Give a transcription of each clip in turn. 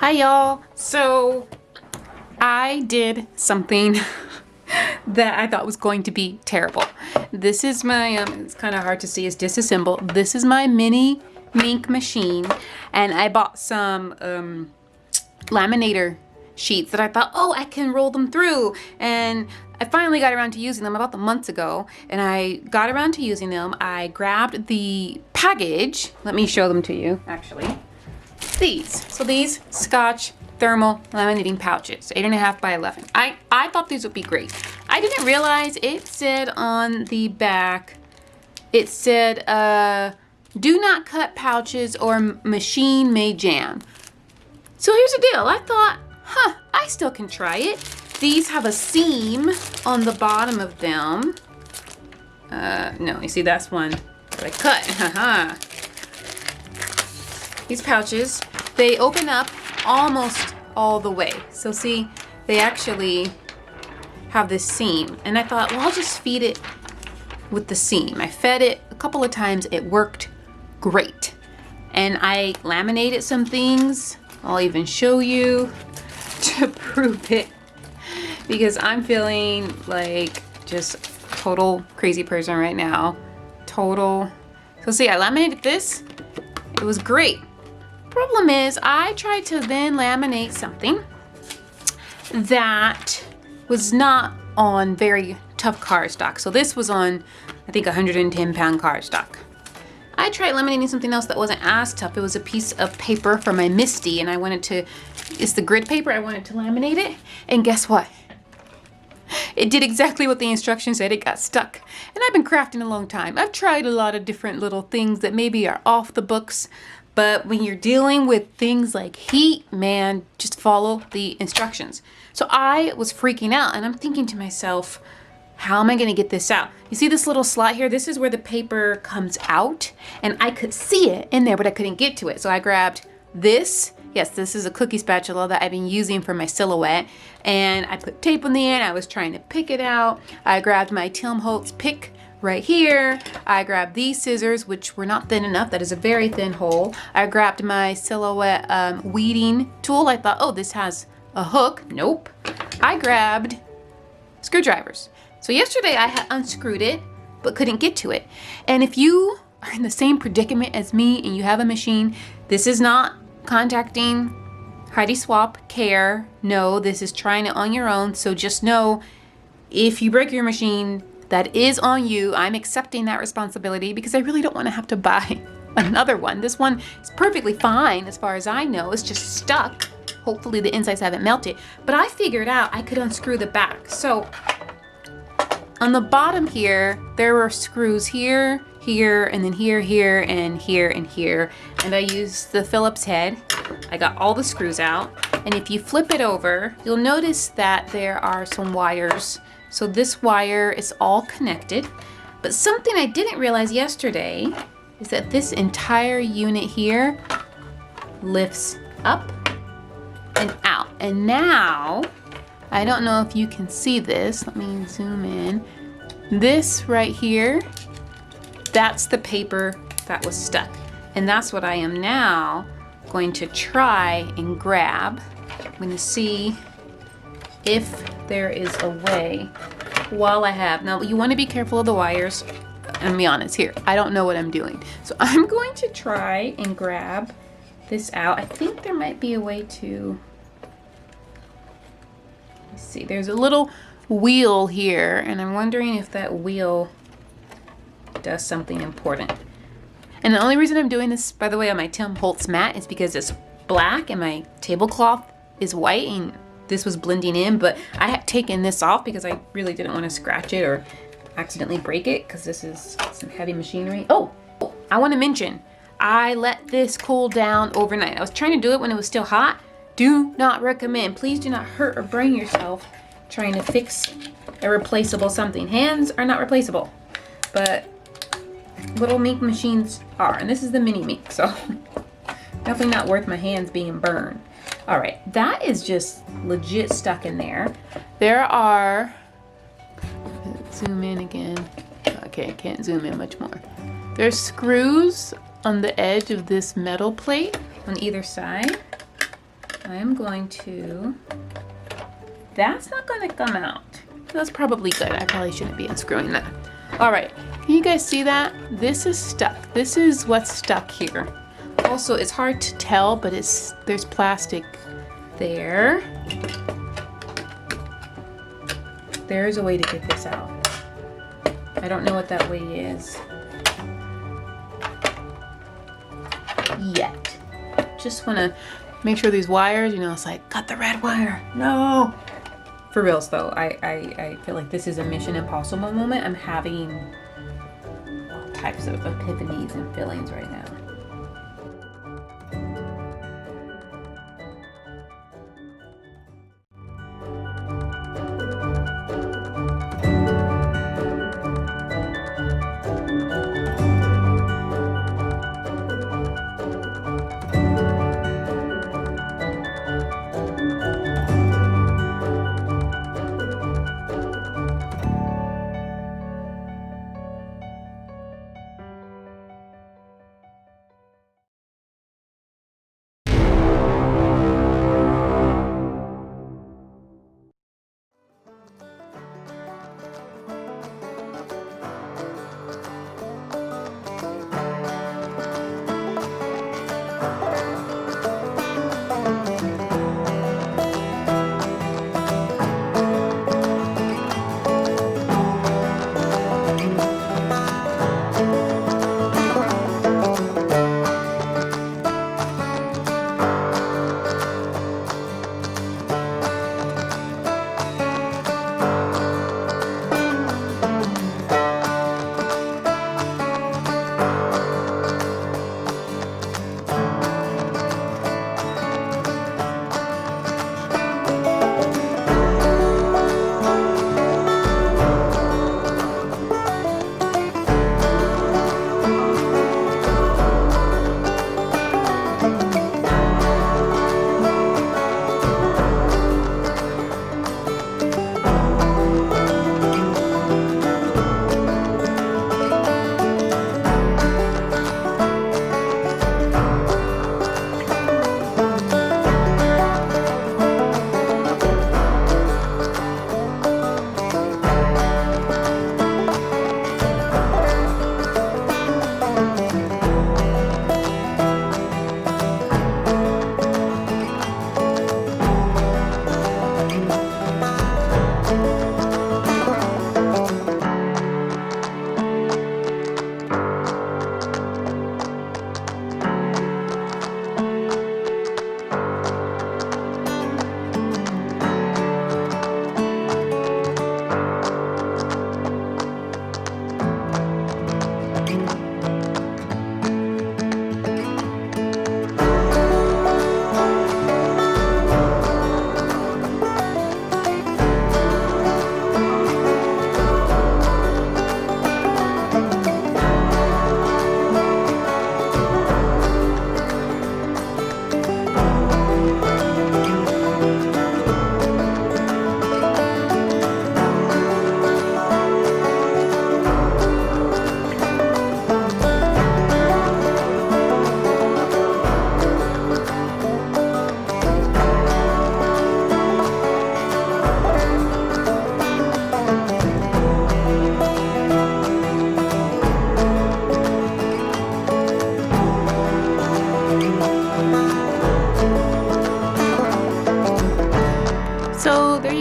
Hi y'all. So I did something that I thought was going to be terrible. This is my, it's kind of hard to see, it's Disassemble. This is my mini MINC machine, and I bought some laminator sheets that I thought, oh, I can roll them through. And I finally got around to using them about months ago, and I got around to using them. I grabbed the package. Let me show them to you, actually. These Scotch thermal laminating pouches, 8.5 by 11. I thought these would be great. I didn't realize it said on the back, it said, do not cut pouches or machine may jam. So here's the deal. I thought, I still can try it. These have a seam on the bottom of them. No, you see that's one that I cut. These pouches, they open up almost all the way. So see, they actually have this seam. And I thought, well, I'll just feed it with the seam. I fed it a couple of times. It worked great. And I laminated some things. I'll even show you to prove it, because I'm feeling like just total crazy person right now. Total. So see, I laminated this. It was great. Problem is, I tried to then laminate something that was not on very tough cardstock. So this was on, I think, 110-pound cardstock. I tried laminating something else that wasn't as tough. It was a piece of paper from my Misty, and I wanted to, it's the grid paper, I wanted to laminate it, and guess what? It did exactly what the instructions said. It got stuck. And I've been crafting a long time. I've tried a lot of different little things that maybe are off the books, but when you're dealing with things like heat, man, just follow the instructions. So I was freaking out, and I'm thinking to myself, how am I gonna get this out? You see this little slot here? This is where the paper comes out, and I could see it in there, but I couldn't get to it. So I grabbed this. Yes, this is a cookie spatula that I've been using for my silhouette, and I put tape on the end. I was trying to pick it out. I grabbed my Tim Holtz pick right here. I grabbed these scissors, which were not thin enough. That is a very thin hole. I grabbed my silhouette weeding tool. I thought, oh, this has a hook. Nope. I grabbed screwdrivers. So yesterday I had unscrewed it, but couldn't get to it. And if you are in the same predicament as me and you have a machine, this is not contacting Heidi Swap Care. No, this is trying it on your own. So just know, if you break your machine, that is on you. I'm accepting that responsibility because I really don't want to have to buy another one. This one is perfectly fine as far as I know. It's just stuck. Hopefully the insides haven't melted. But I figured out I could unscrew the back. So on the bottom here, there were screws here, here, and then here, here, and here, and here. And I used the Phillips Head. I got all the screws out. And if you flip it over, you'll notice that there are some wires. So this wire is all connected. But something I didn't realize yesterday is that this entire unit here lifts up and out. And now, I don't know if you can see this. Let me zoom in. This right here, that's the paper that was stuck. And that's what I am now going to try and grab. I'm going to see if there is a way while I have. Now, you want to be careful of the wires. I'm be honest here. I don't know what I'm doing. So I'm going to try and grab this out. I think there might be a way to, let's see, there's a little wheel here, and I'm wondering if that wheel does something important. And the only reason I'm doing this, by the way, on my Tim Holtz mat is because it's black and my tablecloth is white, and this was blending in, but I had taken this off because I really didn't want to scratch it or accidentally break it, because this is some heavy machinery. Oh, I want to mention, I let this cool down overnight. I was trying to do it when it was still hot. Do not recommend. Please do not hurt or burn yourself trying to fix a replaceable something. Hands are not replaceable, but little MINC machines are. And this is the mini MINC, so definitely not worth my hands being burned. All right, that is just legit stuck in there. There are, zoom in again. Okay, I can't zoom in much more. There's screws on the edge of this metal plate on either side. I'm going to, that's not gonna come out. That's probably good. I probably shouldn't be unscrewing that. All right, can you guys see that? This is stuck. This is what's stuck here. Also, it's hard to tell, but there's plastic there. There's a way to get this out. I don't know what that way is yet. Just wanna make sure these wires, you know, it's like, cut the red wire, no. For reals though, I feel like this is a Mission Impossible moment. I'm having all types of epiphanies and feelings right now.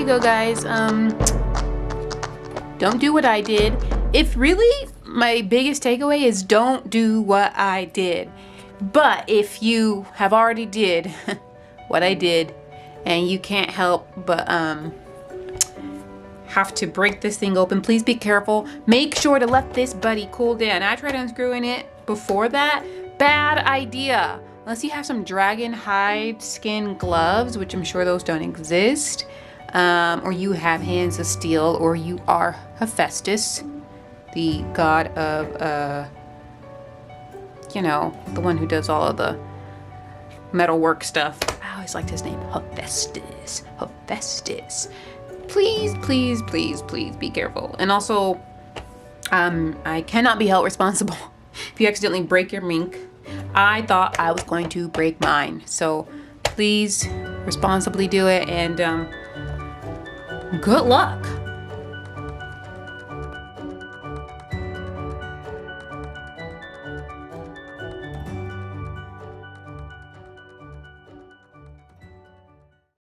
Go guys, don't do what I did. If really my biggest takeaway is don't do what I did. But if you have already did what I did and you can't help but have to break this thing open, please be careful. Make sure to let this buddy cool down. I tried unscrewing it before that. Bad idea. Unless you have some dragon hide skin gloves, which I'm sure those don't exist. Or you have hands of steel, or you are Hephaestus, the god of, you know, the one who does all of the metalwork stuff. I always liked his name, Hephaestus. Hephaestus. Please, please, please, please be careful. And also, I cannot be held responsible if you accidentally break your MINC. I thought I was going to break mine. So please responsibly do it, and good luck.